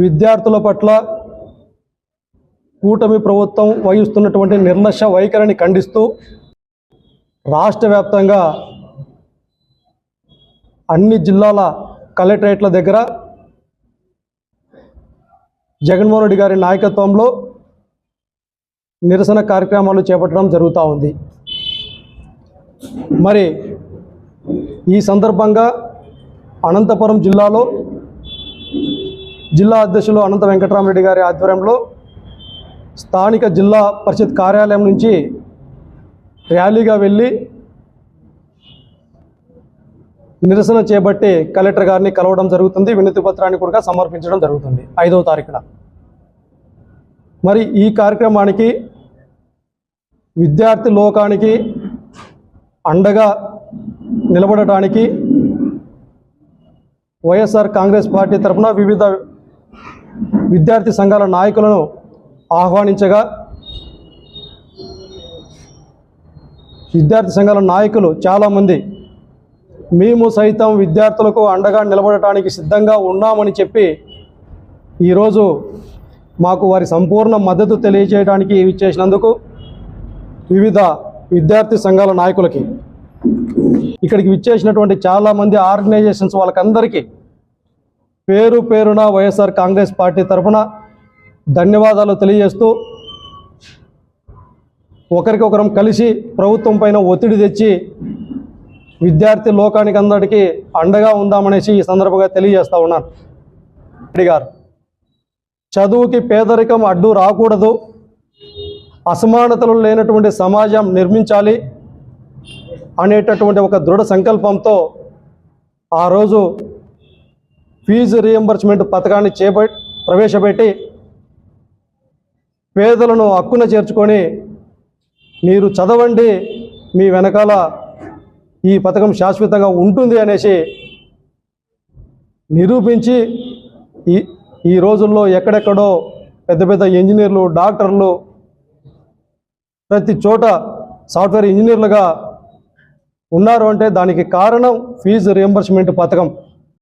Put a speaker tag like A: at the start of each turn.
A: విద్యార్థుల పట్ల కూటమి ప్రభుత్వం వహిస్తున్నటువంటి నిర్లక్ష్య వైఖరిని ఖండిస్తూ రాష్ట్ర వ్యాప్తంగా అన్ని జిల్లాల కలెక్టరేట్ల దగ్గర జగన్మోహన్ రెడ్డి గారి నాయకత్వంలో నిరసన కార్యక్రమాలు చేపట్టడం జరుగుతూ ఉంది. మరి ఈ సందర్భంగా అనంతపురం జిల్లాలో జిల్లా అధ్యక్షులు అనంత వెంకటరామరెడ్డి గారి ఆధ్వర్యంలో స్థానిక జిల్లా పరిషత్ కార్యాలయం నుంచి ర్యాలీగా వెళ్ళి నిరసన చేపట్టి కలెక్టర్ గారిని కలవడం జరుగుతుంది. వినతి పత్రాన్ని కూడా సమర్పించడం జరుగుతుంది 5వ తారీఖున. మరి ఈ కార్యక్రమానికి విద్యార్థి లోకానికి అండగా నిలబడటానికి వైఎస్ఆర్ కాంగ్రెస్ పార్టీ తరఫున వివిధ విద్యార్థి సంఘాల నాయకులను ఆహ్వానించగా విద్యార్థి సంఘాల నాయకులు చాలామంది మేము సైతం విద్యార్థులకు అండగా నిలబడటానికి సిద్ధంగా ఉన్నామని చెప్పి ఈరోజు మాకు వారి సంపూర్ణ మద్దతు తెలియజేయడానికి ఇచ్చేసినందుకు వివిధ విద్యార్థి సంఘాల నాయకులకి, ఇక్కడికి విచ్చేసినటువంటి చాలామంది ఆర్గనైజేషన్స్ వాళ్ళకందరికీ పేరు పేరున వైఎస్ఆర్ కాంగ్రెస్ పార్టీ తరఫున ధన్యవాదాలు తెలియజేస్తూ ఒకరికొకరం కలిసి ప్రభుత్వం పైన ఒత్తిడి తెచ్చి విద్యార్థి లోకానికి అందరికీ అండగా ఉందామనేసి ఈ సందర్భంగా తెలియజేస్తూ ఉన్నాను. రెడ్డి గారు చదువుకి పేదరికం అడ్డు రాకూడదు, అసమానతలు లేనటువంటి సమాజం నిర్మించాలి అనేటటువంటి ఒక దృఢ సంకల్పంతో ఆ రోజు ఫీజు రీఎంబర్స్మెంట్ పథకాన్ని ప్రవేశపెట్టి పేదలను హక్కున చేర్చుకొని మీరు చదవండి, మీ వెనకాల ఈ పథకం శాశ్వతంగా ఉంటుంది అనేసి నిరూపించి ఈ రోజుల్లో ఎక్కడెక్కడో పెద్ద పెద్ద ఇంజనీర్లు, డాక్టర్లు, ప్రతి చోట సాఫ్ట్వేర్ ఇంజనీర్లుగా ఉన్నారు అంటే దానికి కారణం ఫీజు రీఎంబర్స్మెంట్ పథకం.